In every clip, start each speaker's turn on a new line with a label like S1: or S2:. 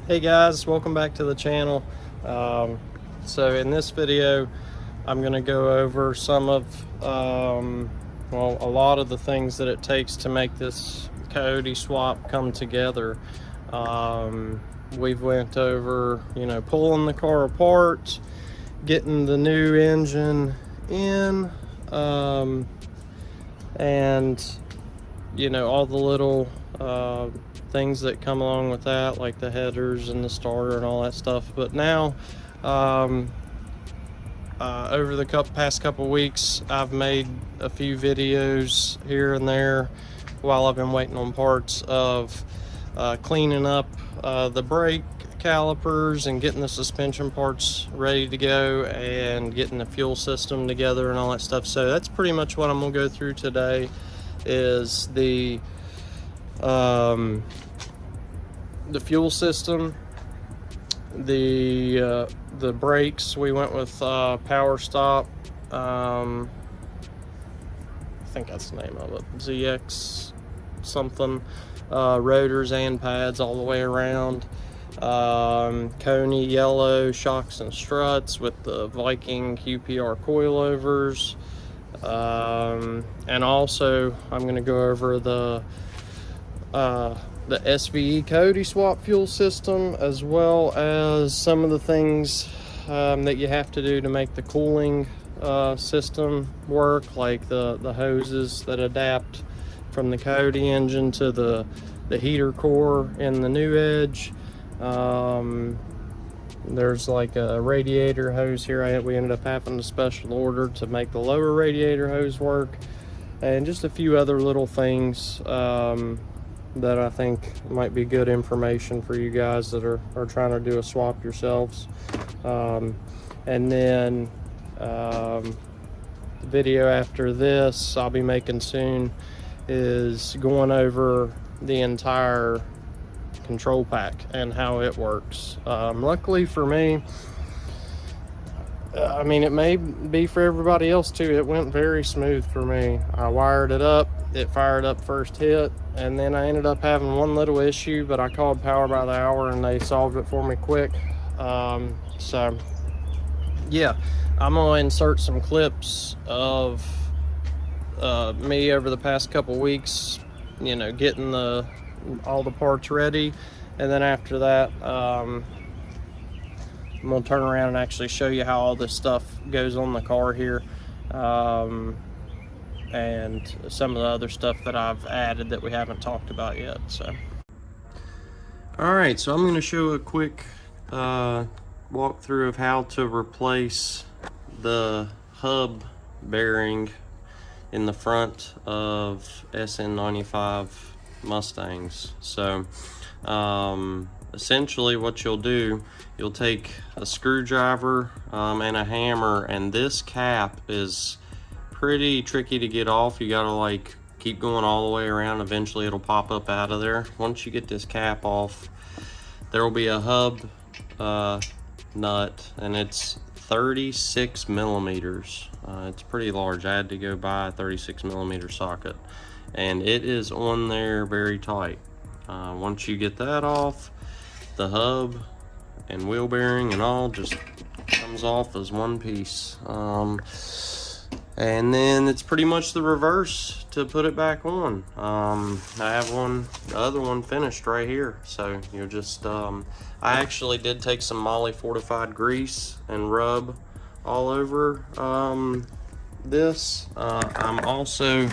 S1: Hey guys, welcome back to the channel. So in this video I'm going to go over some of well, a lot of the things that it takes to make this Coyote swap come together. We've went over, pulling the car apart, getting the new engine in, and all the little things that come along with that, like the headers and the starter and all that stuff. But now over the past couple weeks, I've made a few videos here and there while I've been waiting on parts of cleaning up the brake calipers and getting the suspension parts ready to go and getting the fuel system together and all that stuff. So that's pretty much what I'm gonna go through today, is the fuel system, the brakes. We went with Power Stop. I think that's the name of it, ZX something. Rotors and pads all the way around. Coney yellow shocks and struts with the Viking QPR coilovers. And also I'm going to go over the SVE Coyote swap fuel system, as well as some of the things that you have to do to make the cooling system work, like the hoses that adapt from the Coyote engine to the heater core in the new Edge. There's like a radiator hose here we ended up having to special order to make the lower radiator hose work, and just a few other little things that I think might be good information for you guys that are trying to do a swap yourselves. And then the video after this I'll be making soon is going over the entire control pack and how it works. Luckily for me, I mean, it may be for everybody else too, it went very smooth for me. I wired it up, it fired up first hit, and then I ended up having one little issue, but I called Power by the Hour and they solved it for me quick. So yeah, I'm gonna insert some clips of me over the past couple weeks, getting all the parts ready, and then after that I'm gonna turn around and actually show you how all this stuff goes on the car here, and some of the other stuff that I've added that we haven't talked about yet. So all right, so I'm going to show a quick walkthrough of how to replace the hub bearing in the front of SN95 Mustangs. So essentially what you'll do, you'll take a screwdriver and a hammer, and this cap is pretty tricky to get off. You gotta like keep going all the way around. Eventually it'll pop up out of there. Once you get this cap off, there will be a hub nut, and it's 36 millimeters. It's pretty large. I had to go buy a 36 millimeter socket, and it is on there very tight. Once you get that off, the hub and wheel bearing and all just comes off as one piece. And then it's pretty much the reverse to put it back on. I have the other one finished right here. So you'll just, I actually did take some Moly fortified grease and rub all over this. I'm also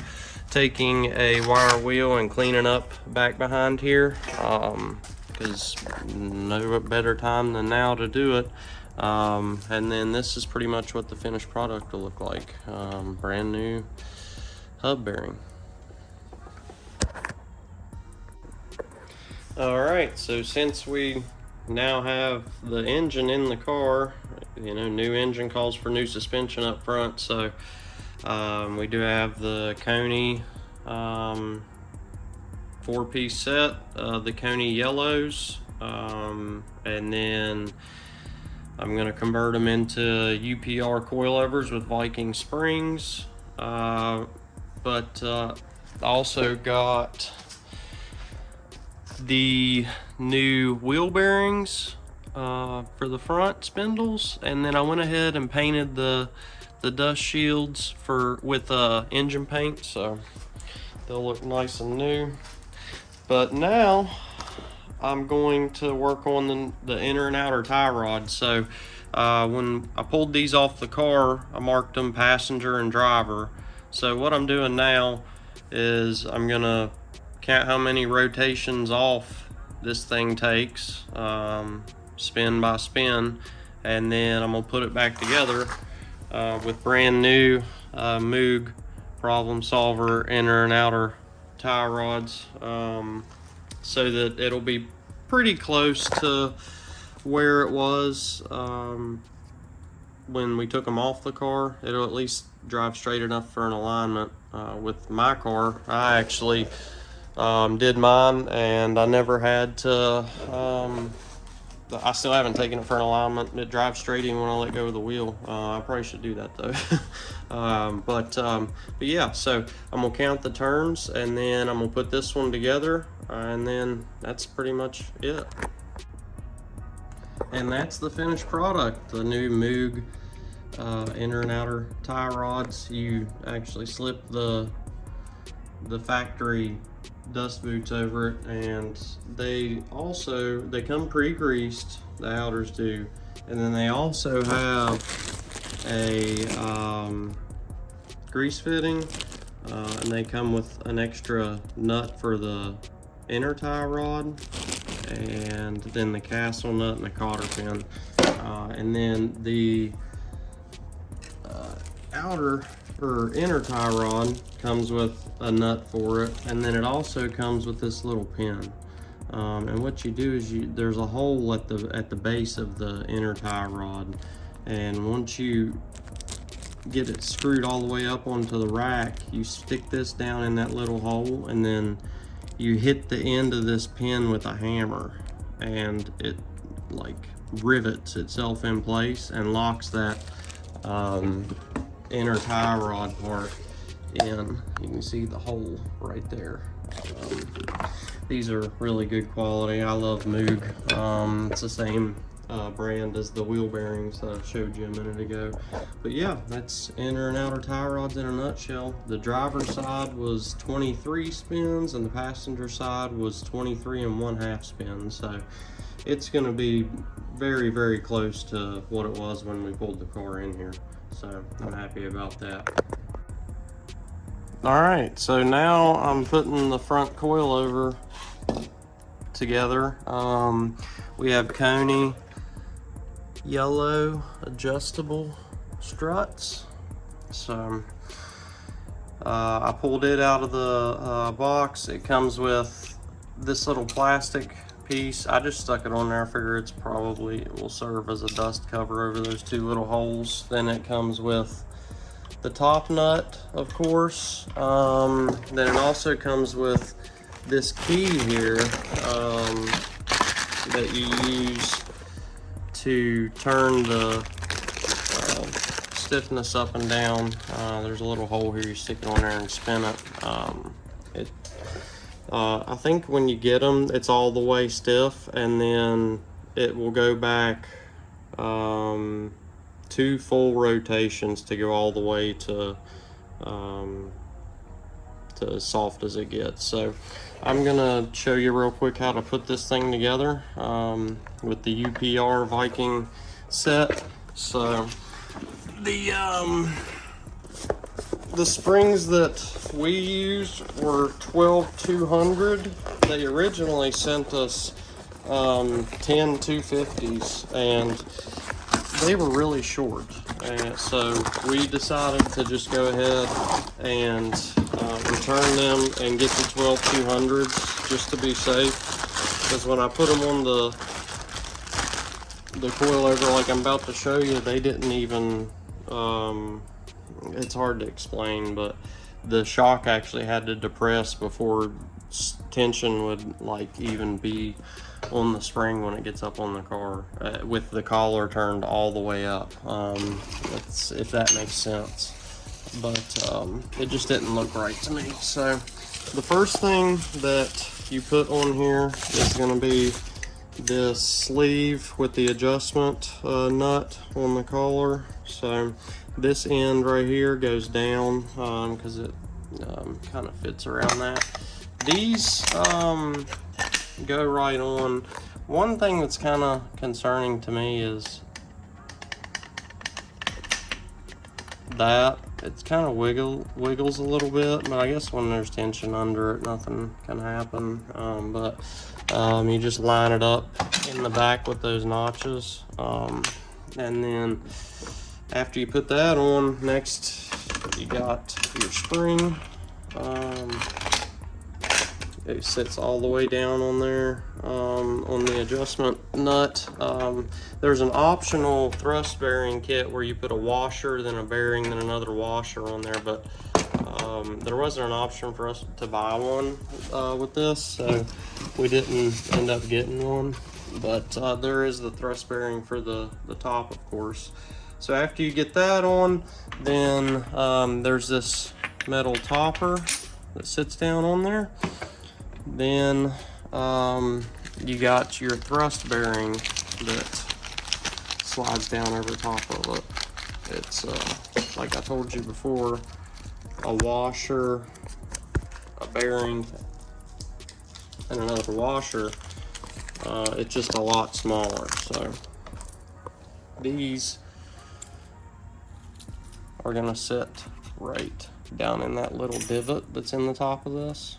S1: taking a wire wheel and cleaning up back behind here, because no better time than now to do it. And then this is pretty much what the finished product will look like. Brand new hub bearing. Alright, so since we now have the engine in the car, new engine calls for new suspension up front, so we do have the Coney 4-piece set, the Coney yellows, and then I'm going to convert them into UPR coilovers with Viking springs, but also got the new wheel bearings for the front spindles, and then I went ahead and painted the dust shields with engine paint, so they'll look nice and new. But now I'm going to work on the inner and outer tie rods. So when I pulled these off the car, I marked them passenger and driver. So what I'm doing now is I'm gonna count how many rotations off this thing takes, spin by spin, and then I'm gonna put it back together with brand new Moog Problem Solver inner and outer tie rods, so that it'll be pretty close to where it was when we took them off the car. It'll at least drive straight enough for an alignment. With my car, I actually did mine, and I never had to I still haven't taken it for an alignment. It drives straight even when I let go of the wheel. I probably should do that though. But yeah, so I'm gonna count the turns, and then I'm gonna put this one together, and then that's pretty much it. And that's the finished product, the new Moog inner and outer tie rods. You actually slip the factory dust boots over it, and they come pre-greased, the outers do, and then they also have a grease fitting, and they come with an extra nut for the inner tie rod, and then the castle nut and the cotter pin, and then the outer or inner tie rod comes with a nut for it, and then it also comes with this little pin. And what you do is there's a hole at the base of the inner tie rod, and once you get it screwed all the way up onto the rack, you stick this down in that little hole, and then you hit the end of this pin with a hammer, and it like rivets itself in place and locks that inner tie rod part in. You can see the hole right there. These are really good quality. I love Moog. It's the same brand as the wheel bearings that I showed you a minute ago. But yeah, that's inner and outer tie rods in a nutshell. The driver's side was 23 spins, and the passenger side was 23 1/2 spins. So it's going to be very, very close to what it was when we pulled the car in here. So I'm happy about that. All right, so now I'm putting the front coilover together. We have Coney yellow adjustable struts. So I pulled it out of the box. It comes with this little plastic piece. I just stuck it on there. I figure it will serve as a dust cover over those two little holes. Then it comes with the top nut, of course. Then it also comes with this key here that you use to turn the stiffness up and down. There's a little hole here, you stick it on there and spin it. I think when you get them, it's all the way stiff, and then it will go back 2 full rotations to go all the way to as soft as it gets. So I'm gonna show you real quick how to put this thing together with the UPR Viking set. So the springs that we used were 12-200. They originally sent us 10 250s, and they were really short, and so we decided to just go ahead and return them and get the 12-200s just to be safe, because when I put them on the coilover like I'm about to show you, they didn't even it's hard to explain, but the shock actually had to depress before tension would like even be on the spring when it gets up on the car with the collar turned all the way up, if that makes sense. But it just didn't look right to me. So the first thing that you put on here is going to be this sleeve with the adjustment nut on the collar. So this end right here goes down because it kind of fits around that. These go right on. One thing that's kind of concerning to me is that it's kind of wiggles a little bit, but I guess when there's tension under it, nothing can happen. You just line it up in the back with those notches, and then after you put that on, next you got your spring. It sits all the way down on there on the adjustment nut. There's an optional thrust bearing kit where you put a washer, then a bearing, then another washer on there, but there wasn't an option for us to buy one with this, so we didn't end up getting one. But there is the thrust bearing for the top, of course. So after you get that on, then there's this metal topper that sits down on there. Then you got your thrust bearing that slides down over top of it. It's like I told you before, a washer, a bearing, and another washer. It's just a lot smaller. So these are gonna sit right down in that little divot that's in the top of this.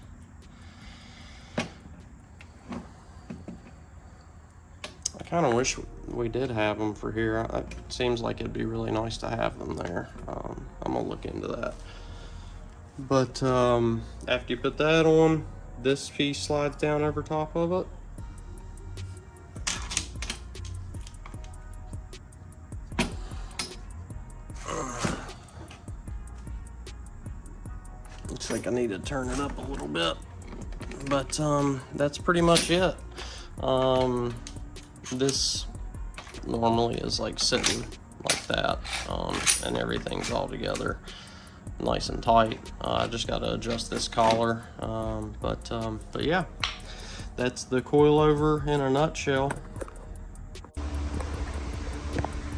S1: I kind of wish we did have them for here. It seems like it'd be really nice to have them there. I'm gonna look into that. But after you put that on, this piece slides down over top of it. Looks like I need to turn it up a little bit, but that's pretty much it. This normally is like sitting like that, and everything's all together nice and tight. I just got to adjust this collar, but yeah, that's the coilover in a nutshell.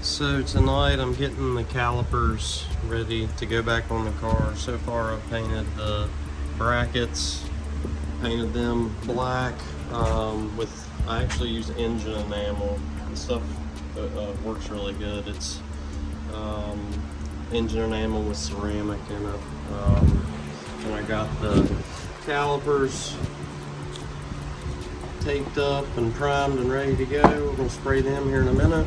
S1: So tonight I'm getting the calipers ready to go back on the car. So far I've painted the brackets, painted them black I actually use engine enamel. The stuff works really good. It's engine enamel with ceramic in it. And I got the calipers taped up and primed and ready to go. We're gonna spray them here in a minute.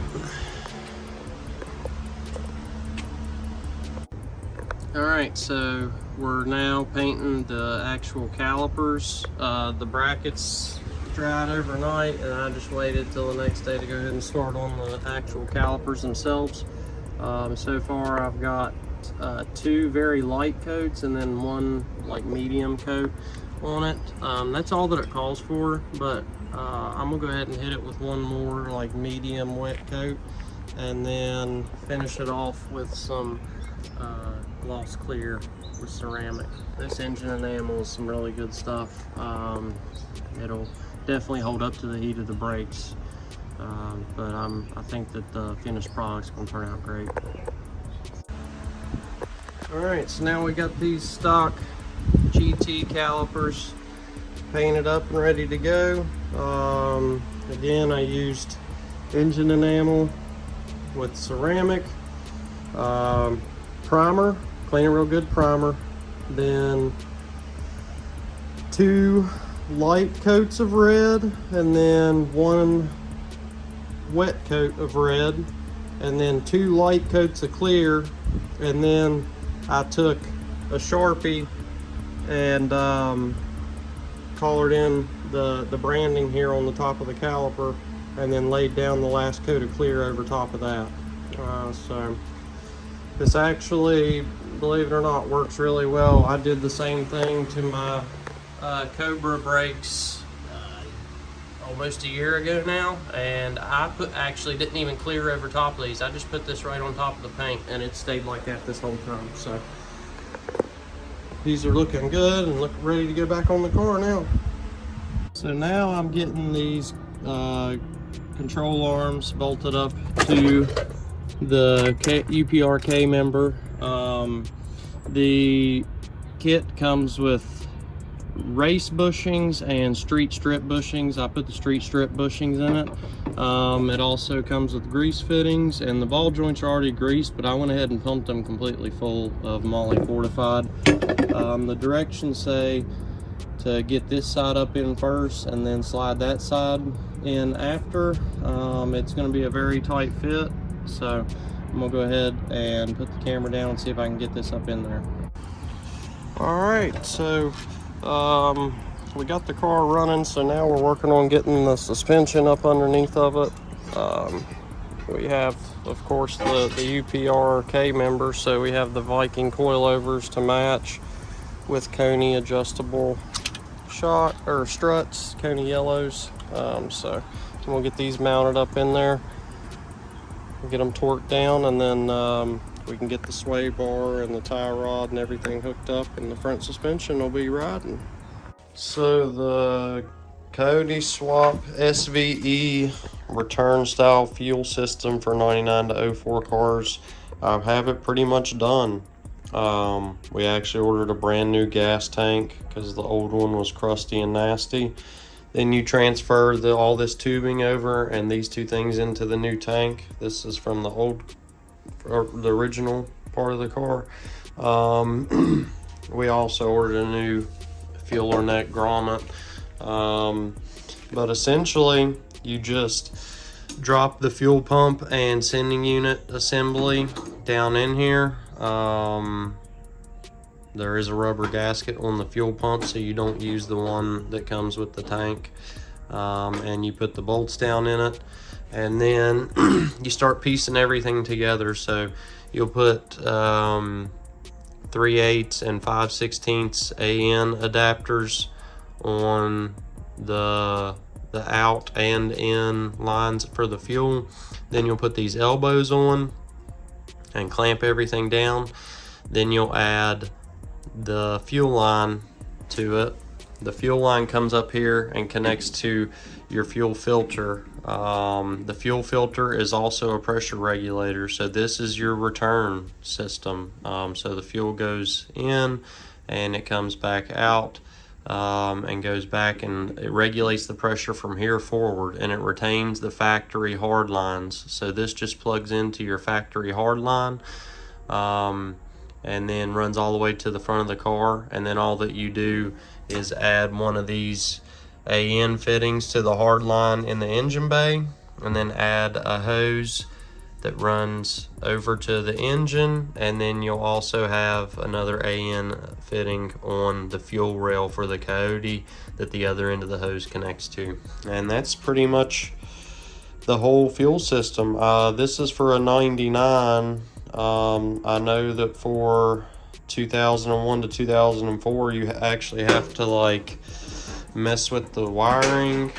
S1: Alright, so we're now painting the actual calipers. The brackets dried overnight, and I just waited till the next day to go ahead and start on the actual calipers themselves. So far I've got 2 very light coats and then 1 like medium coat on it. That's all that it calls for, but I'm gonna go ahead and hit it with 1 more like medium wet coat, and then finish it off with some gloss clear with ceramic. This engine enamel is some really good stuff. It'll definitely hold up to the heat of the brakes, but I think that the finished product's gonna turn out great. All right, so now we got these stock GT calipers painted up and ready to go. Again, I used engine enamel with ceramic, primer, clean it real good primer, then 2 light coats of red, and then 1 wet coat of red, and then 2 light coats of clear, and then I took a Sharpie and colored in the branding here on the top of the caliper, and then laid down the last coat of clear over top of that. So this actually, believe it or not, works really well. I did the same thing to my Cobra brakes almost a year ago now, and I actually didn't even clear over top of these. I just put this right on top of the paint, and it stayed like that this whole time. So these are looking good and look ready to go back on the car now. So now I'm getting these control arms bolted up to the UPR member. The kit comes with race bushings and street strip bushings. I put the street strip bushings in it. It also comes with grease fittings, and the ball joints are already greased, but I went ahead and pumped them completely full of moly fortified. The directions say to get this side up in first and then slide that side in after. It's going to be a very tight fit, so I'm gonna go ahead and put the camera down and see if I can get this up in there. All right, so we got the car running, so now we're working on getting the suspension up underneath of it. We have, of course, the UPR member, so we have the Viking coilovers to match with Coney adjustable shock or struts, Coney yellows. So we'll get these mounted up in there, get them torqued down, and then we can get the sway bar and the tie rod and everything hooked up, and the front suspension will be riding. So the Coyote swap SVE return style fuel system for 99 to 04 cars, I have it pretty much done. We actually ordered a brand new gas tank because the old one was crusty and nasty. Then you transfer all this tubing over and these two things into the new tank. This is from the original part of the car. We also ordered a new fueler neck grommet. But essentially, you just drop the fuel pump and sending unit assembly down in here. There is a rubber gasket on the fuel pump, so you don't use the one that comes with the tank. And you put the bolts down in it, and then you start piecing everything together. So you'll put 3/8 and 5/16 AN adapters on the out and in lines for the fuel. Then you'll put these elbows on and clamp everything down. Then you'll add the fuel line to it. The fuel line comes up here and connects to your fuel filter. The fuel filter is also a pressure regulator, so this is your return system. So the fuel goes in and it comes back out, and goes back, and it regulates the pressure from here forward, and it retains the factory hard lines. So this just plugs into your factory hard line, and then runs all the way to the front of the car. And then all that you do is add one of these AN fittings to the hard line in the engine bay, and then add a hose that runs over to the engine, and then you'll also have another AN fitting on the fuel rail for the Coyote that the other end of the hose connects to. And that's pretty much the whole fuel system. This is for a 99. I know that for 2001 to 2004 you actually have to like mess with the wiring.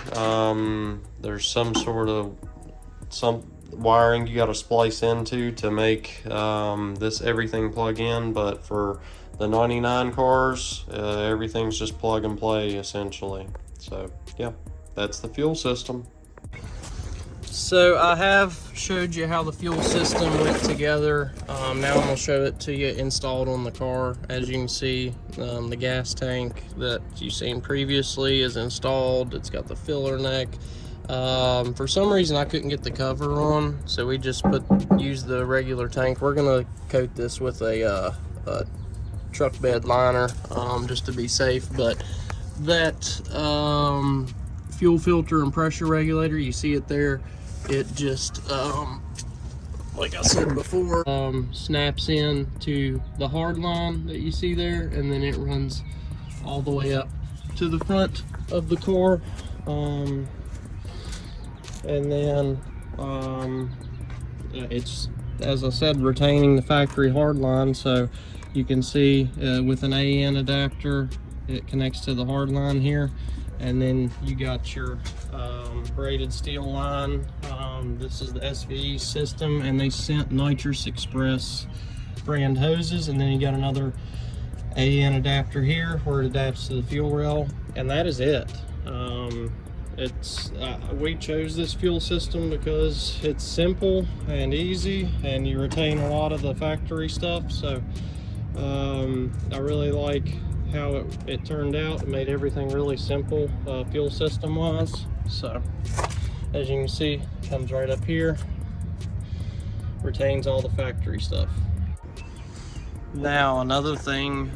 S1: There's some wiring you got to splice into to make this everything plug in, but for the 99 cars, everything's just plug and play essentially. So yeah, that's the fuel system. So I have showed you how the fuel system went together. Now I'm going to show it to you installed on the car. As you can see, the gas tank that you've seen previously is installed. It's got the filler neck. For some reason I couldn't get the cover on, so we just used the regular tank. We're going to coat this with a truck bed liner just to be safe, but that fuel filter and pressure regulator, you see it there, it just like I said before, snaps in to the hard line that you see there, and then it runs all the way up to the front of the car. And then it's, as I said, retaining the factory hard line. So you can see with an AN adapter, it connects to the hard line here, and then you got your braided steel line. This is the SVE system, and they sent Nitrous Express brand hoses, and then you got another AN adapter here where it adapts to the fuel rail, and that is it. We chose this fuel system because it's simple and easy, and you retain a lot of the factory stuff. So I really like how it turned out. It made everything really simple fuel system wise. So as you can see, it comes right up here, retains all the factory stuff. Now another thing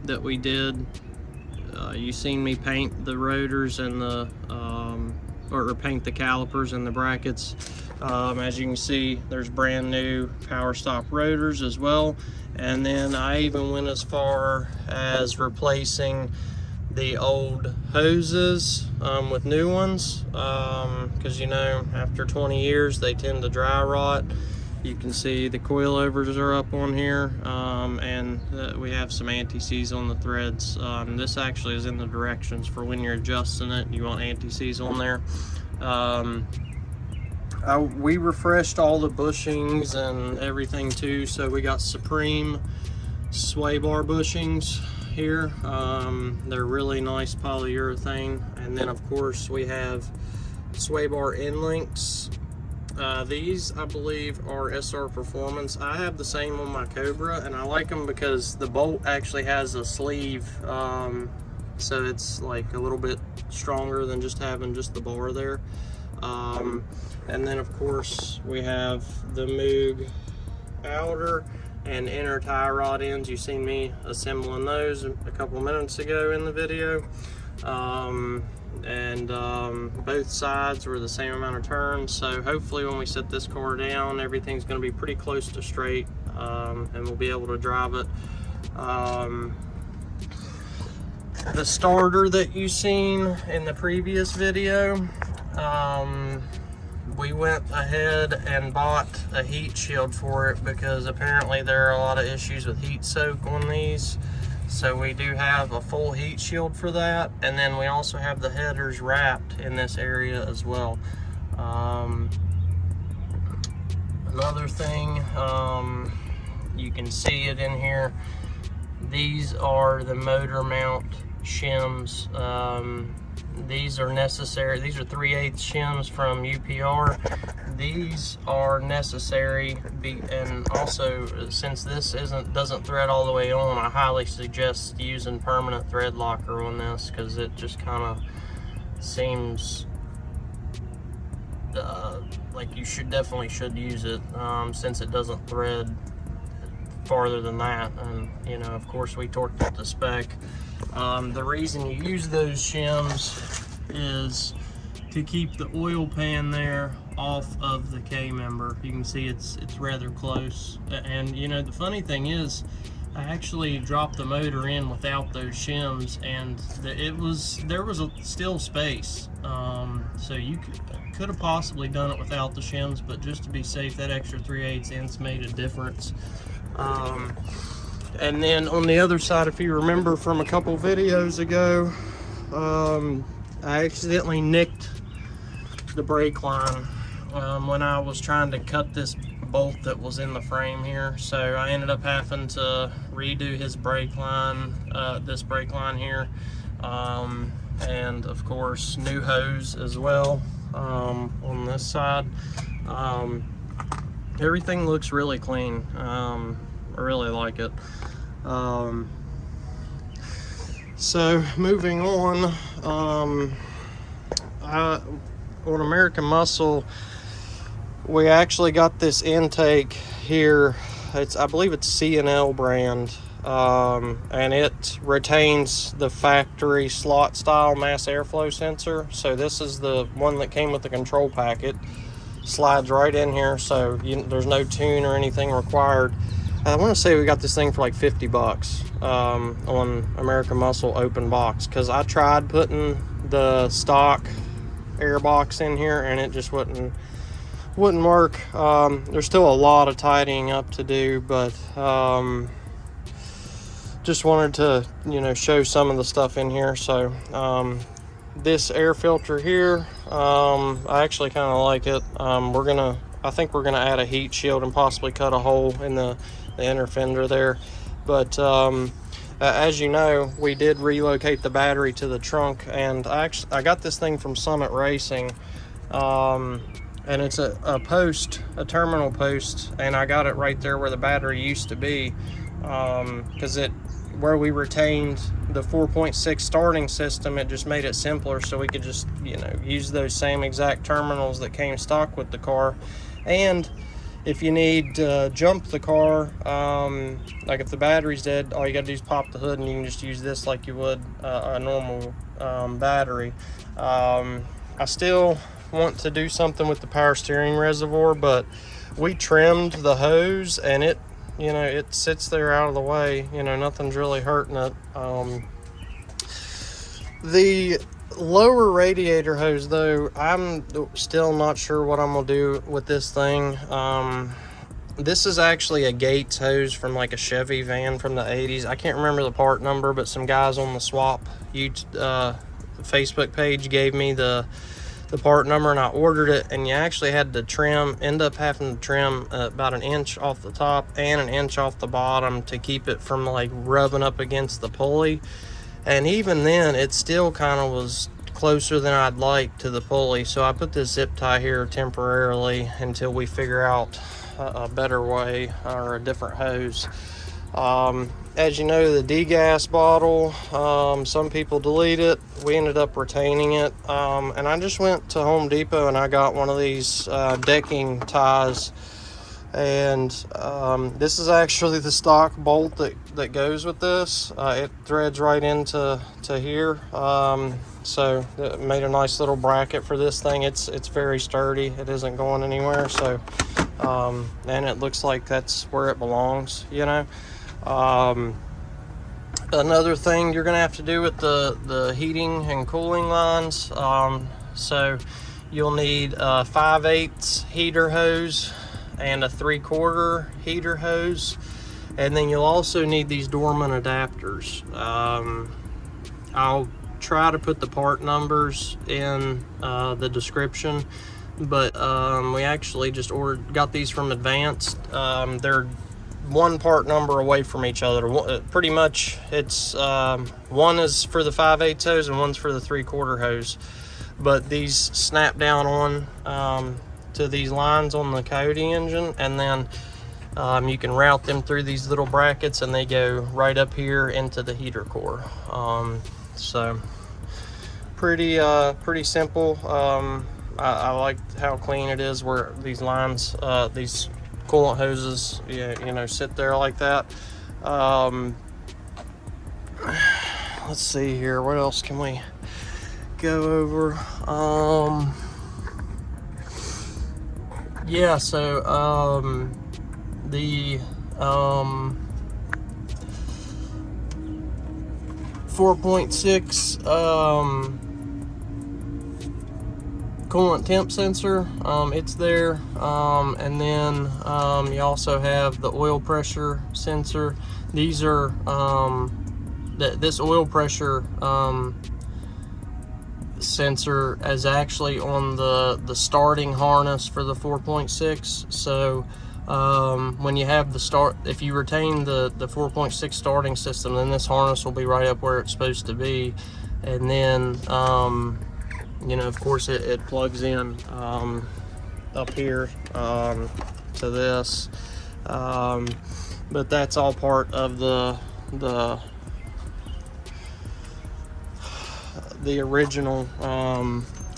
S1: that we did, you seen me paint the rotors and the or paint the calipers and the brackets. As you can see, there's brand new power stop rotors as well, and then I even went as far as replacing the old hoses with new ones, because you know, after 20 years they tend to dry rot. You can see the coilovers are up on here, and we have some anti-seize on the threads. This actually is in the directions for when you're adjusting it. You want anti-seize on there. We refreshed all the bushings and everything too, so we got Supreme sway bar bushings here. They're really nice polyurethane, and then of course we have sway bar end links. These I believe are SR Performance. I have the same on my Cobra, and I like them because the bolt actually has a sleeve, so it's like a little bit stronger than just having just the bar there. And then of course we have the Moog outer and inner tie rod ends. You've seen me assembling those a couple minutes ago in the video. Both sides were the same amount of turns, so hopefully when we set this car down, everything's going to be pretty close to straight, and we'll be able to drive it. The starter that you seen in the previous video, we went ahead and bought a heat shield for it because apparently there are a lot of issues with heat soak on these. So we do have a full heat shield for that, and then we also have the headers wrapped in this area as well. Another thing, you can see it in here. These are the motor mount shims. These are necessary. These are 3/8 shims from UPR. These are necessary, and also since this doesn't thread all the way on, I highly suggest using permanent thread locker on this, because it just kind of seems like you definitely should use it, since it doesn't thread farther than that. And you know, of course we torqued it to spec. The reason you use those shims is to keep the oil pan there off of the K-member. You can see it's rather close, and you know, the funny thing is I actually dropped the motor in without those shims, and there was still space, so you could have possibly done it without the shims, but just to be safe, that extra 3/8 inch made a difference. And then on the other side, if you remember from a couple videos ago, I accidentally nicked the brake line when I was trying to cut this bolt that was in the frame here. So I ended up having to redo his brake line, this brake line here, and of course new hose as well on this side. Everything looks really clean. I really like it. So moving on, on American Muscle, we actually got this intake here. I believe it's C&L brand, and it retains the factory slot style mass airflow sensor. So this is the one that came with the control packet. Slides right in here, so there's no tune or anything required. I want to say we got this thing for like 50 bucks on American Muscle open box, because I tried putting the stock air box in here and it just wouldn't work. There's still a lot of tidying up to do, but just wanted to, you know, show some of the stuff in here. So this air filter here, I actually kind of like it. I think we're gonna add a heat shield and possibly cut a hole in the inner fender there. But as you know, we did relocate the battery to the trunk, and I got this thing from Summit Racing, and it's a terminal post, and I got it right there where the battery used to be, because where we retained the 4.6 starting system, it just made it simpler, so we could just use those same exact terminals that came stock with the car. And if you need to jump the car, like if the battery's dead, all you gotta do is pop the hood and you can just use this like you would a normal battery. I still want to do something with the power steering reservoir, but we trimmed the hose and it sits there out of the way. Nothing's really hurting it. The lower radiator hose, though, I'm still not sure what I'm gonna do with this thing. This is actually a Gates hose from like a Chevy van from the 80s. I can't remember the part number, but some guys on the Swap Facebook page gave me the part number, and I ordered it, and you actually had to end up having to trim about an inch off the top and an inch off the bottom to keep it from like rubbing up against the pulley. And even then, it still kind of was closer than I'd like to the pulley. So I put this zip tie here temporarily until we figure out a better way or a different hose. As you know, the degas bottle, some people delete it. We ended up retaining it. And I just went to Home Depot and I got one of these decking ties. And this is actually the stock bolt that goes with this. It threads right into here. So it made a nice little bracket for this thing. It's very sturdy. It isn't going anywhere. So and it looks like that's where it belongs, Another thing you're gonna have to do with the heating and cooling lines, so you'll need a 5/8 heater hose and a 3/4 heater hose, and then you'll also need these Dorman adapters. I'll try to put the part numbers in the description, but we actually just got these from Advanced. They're one part number away from each other. Pretty much it's one is for the 5/8 hose and one's for the 3/4 hose, but these snap down on to these lines on the Coyote engine, and then you can route them through these little brackets and they go right up here into the heater core. So pretty simple. I like how clean it is where these lines, these coolant hoses, sit there like that. Let's see here, what else can we go over? Yeah, so the 4.6 coolant temp sensor, it's there, and then you also have the oil pressure sensor. These are this oil pressure sensor is actually on the starting harness for the 4.6. So when you have if you retain the 4.6 starting system, then this harness will be right up where it's supposed to be, and then of course it plugs in up here to this, but that's all part of the original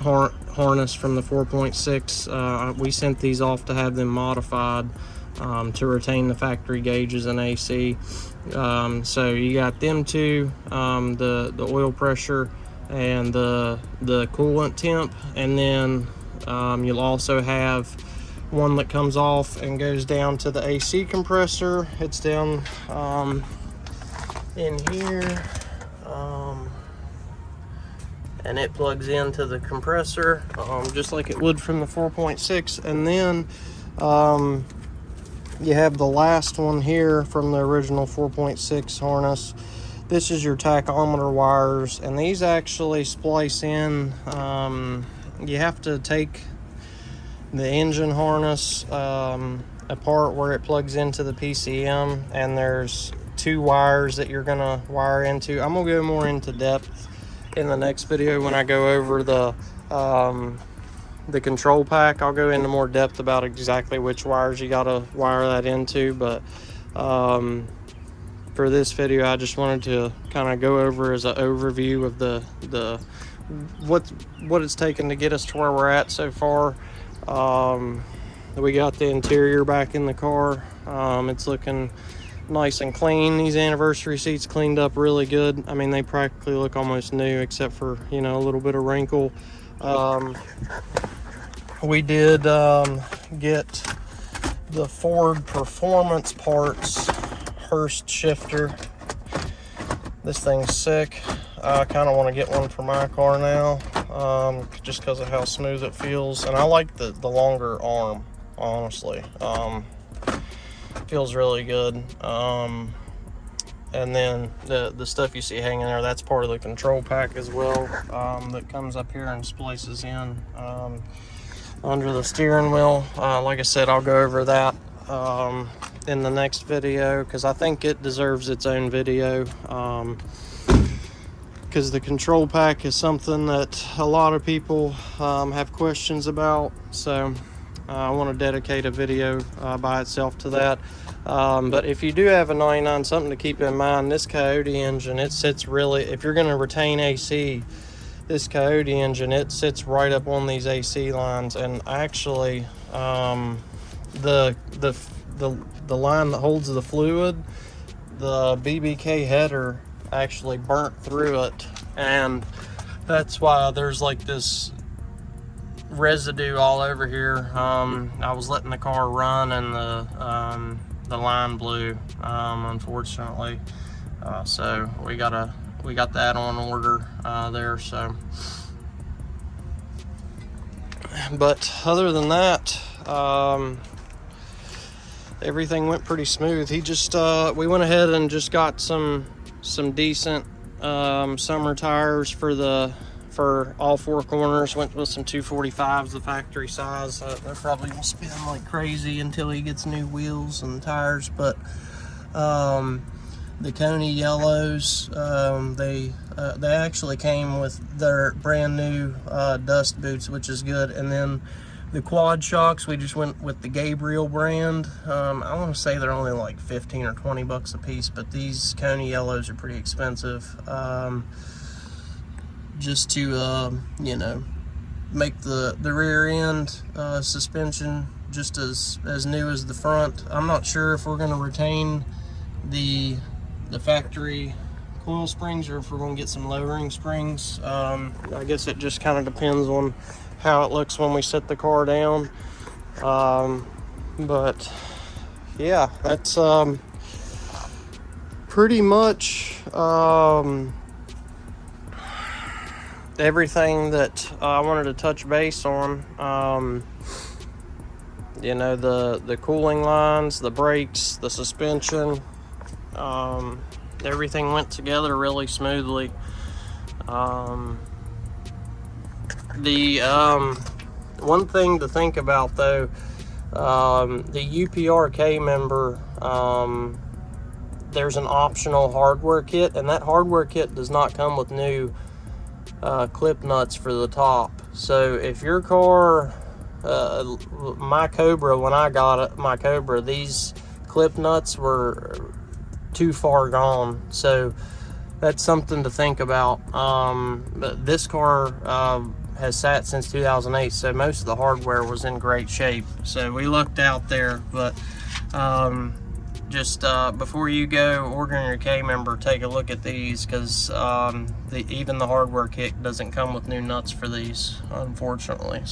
S1: harness from the 4.6. We sent these off to have them modified to retain the factory gauges and AC. So you got them two, the oil pressure and the coolant temp, and then you'll also have one that comes off and goes down to the AC compressor. It's down in here, and it plugs into the compressor just like it would from the 4.6. And then you have the last one here from the original 4.6 harness. This is your tachometer wires, and these actually splice in. You have to take the engine harness apart where it plugs into the PCM, and there's 2 wires that you're gonna wire into. I'm gonna go more into depth in the next video when I go over the control pack. I'll go into more depth about exactly which wires you gotta wire that into, but for this video I just wanted to kind of go over as an overview of the what it's taken to get us to where we're at so far. We got the interior back in the car. It's looking nice and clean. These anniversary seats cleaned up really good. I mean, they practically look almost new except for, you know, a little bit of wrinkle. We did get the Ford Performance Parts Hurst shifter. This thing's sick. I kind of want to get one for my car now, just because of how smooth it feels. And I like the longer arm, honestly. Feels really good. And then the stuff you see hanging there, that's part of the control pack as well, that comes up here and splices in under the steering wheel. Like I said, I'll go over that in the next video, because I think it deserves its own video, because the control pack is something that a lot of people have questions about. So I want to dedicate a video by itself to that. But if you do have a 99, something to keep in mind, this Coyote engine, it sits really, if you're going to retain AC, this Coyote engine, it sits right up on these AC lines. And actually, the line that holds the fluid, the BBK header actually burnt through it, and that's why there's like this residue all over here. I was letting the car run, and the line blew, unfortunately. So we got that on order there. So, but other than that, everything went pretty smooth. He just we went ahead and just got some decent summer tires for all 4 corners. Went with some 245s, the factory size. They're probably gonna spin like crazy until he gets new wheels and tires. But the Coney yellows, they actually came with their brand new dust boots, which is good. And then the quad shocks, we just went with the Gabriel brand. I want to say they're only like 15 or 20 bucks a piece, but these Coney yellows are pretty expensive. Just to you know, make the rear end suspension just as new as the front. I'm not sure if we're going to retain the factory coil springs or if we're going to get some lowering springs. I guess it just kind of depends on how it looks when we set the car down. But yeah, that's pretty much everything that I wanted to touch base on. You know, the cooling lines, the brakes, the suspension, everything went together really smoothly. The one thing to think about though, the UPRK member, there's an optional hardware kit, and that hardware kit does not come with new clip nuts for the top. So if your car, my Cobra, when I got it, my Cobra, these clip nuts were too far gone. So that's something to think about. But this car has sat since 2008, so most of the hardware was in great shape. So we lucked out there. But just before you go ordering your K member, take a look at these, because even the hardware kit doesn't come with new nuts for these, unfortunately.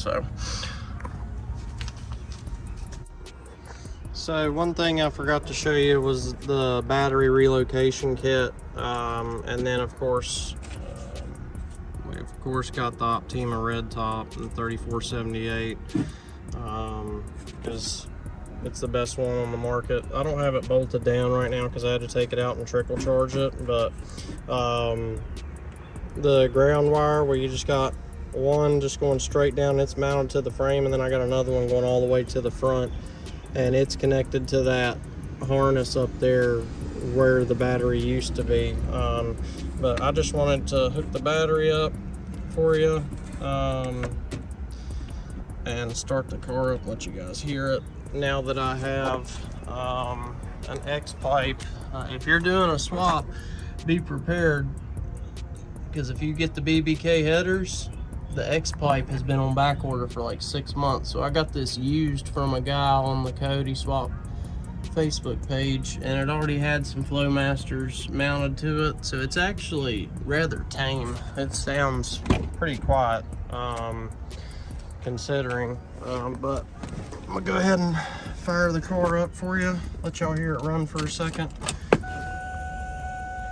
S1: So one thing I forgot to show you was the battery relocation kit, and then of course we got the Optima red top and 3478, because it's the best one on the market. I don't have it bolted down right now because I had to take it out and trickle charge it, but the ground wire where you just got one just going straight down, it's mounted to the frame, and then I got another one going all the way to the front, and it's connected to that harness up there where the battery used to be. But I just wanted to hook the battery up for you and start the car up, let you guys hear it. Now that I have an X pipe, if you're doing a swap, be prepared, because if you get the BBK headers, the X pipe has been on back order for like 6 months. So I got this used from a guy on the Coyote swap Facebook page, and it already had some Flowmasters mounted to it, so it's actually rather tame. It sounds pretty quiet considering, but I'm gonna go ahead and fire the car up for you, let y'all hear it run for a second. You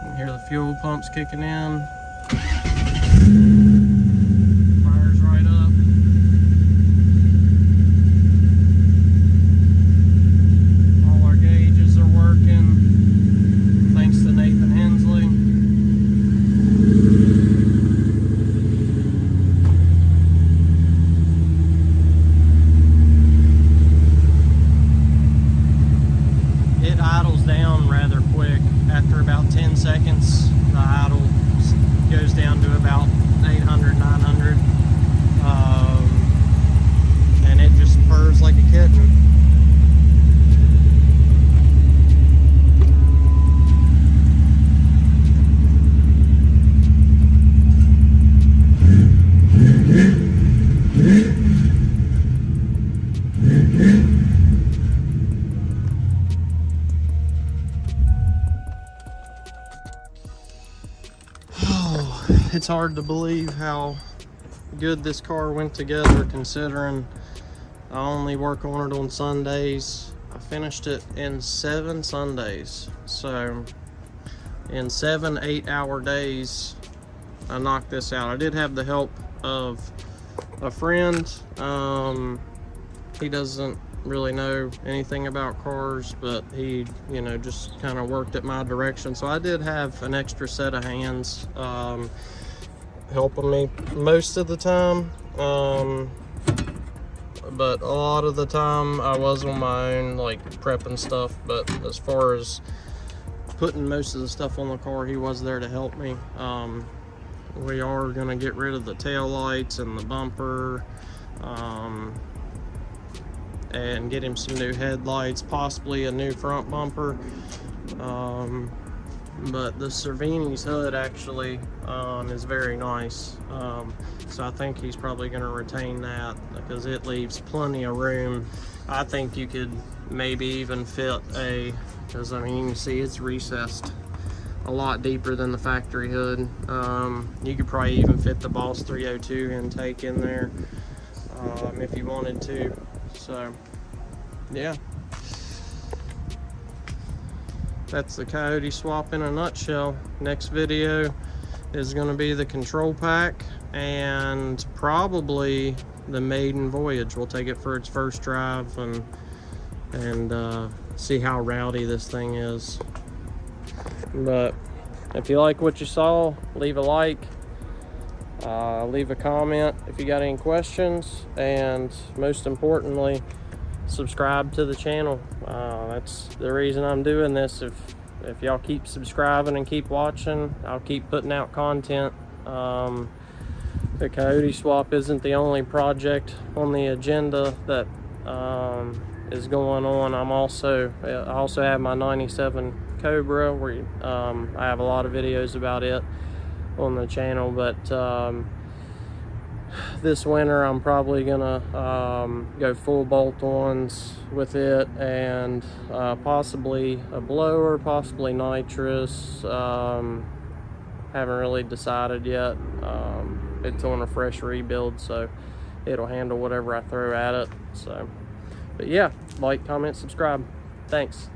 S1: can hear the fuel pumps kicking in. Fires right up. All our gauges are working, thanks to Nathan Hensley. It idles down rather quick. After about 10 seconds, the idle goes down to about 800, 900, and it just purrs like a kitten. It's hard to believe how good this car went together, considering I only work on it on Sundays. I finished it in 7 Sundays, so in 7 8-hour days I knocked this out. I did have the help of a friend. He doesn't really know anything about cars, but he, you know, just kind of worked at my direction, so I did have an extra set of hands helping me most of the time, but a lot of the time I was on my own, like prepping stuff. But as far as putting most of the stuff on the car, he was there to help me. We are gonna get rid of the tail lights and the bumper, and get him some new headlights, possibly a new front bumper. But the Cervini's hood actually is very nice, so I think he's probably going to retain that, because it leaves plenty of room. I think you could maybe even fit because I mean, you can see it's recessed a lot deeper than the factory hood. You could probably even fit the Boss 302 intake in there if you wanted to. So yeah, that's the Coyote swap in a nutshell. Next video is going to be the control pack and probably the maiden voyage. We'll take it for its first drive and see how rowdy this thing is. But if you like what you saw, leave a like, leave a comment if you got any questions, and most importantly, subscribe to the channel. That's the reason I'm doing this. If y'all keep subscribing and keep watching, I'll keep putting out content. The Coyote swap isn't the only project on the agenda that is going on. I also have my 97 Cobra, where I have a lot of videos about it on the channel. But this winter I'm probably gonna go full bolt-ons with it, and possibly a blower, possibly nitrous. Haven't really decided yet. It's on a fresh rebuild, so it'll handle whatever I throw at it. So, but yeah, like, comment, subscribe. Thanks.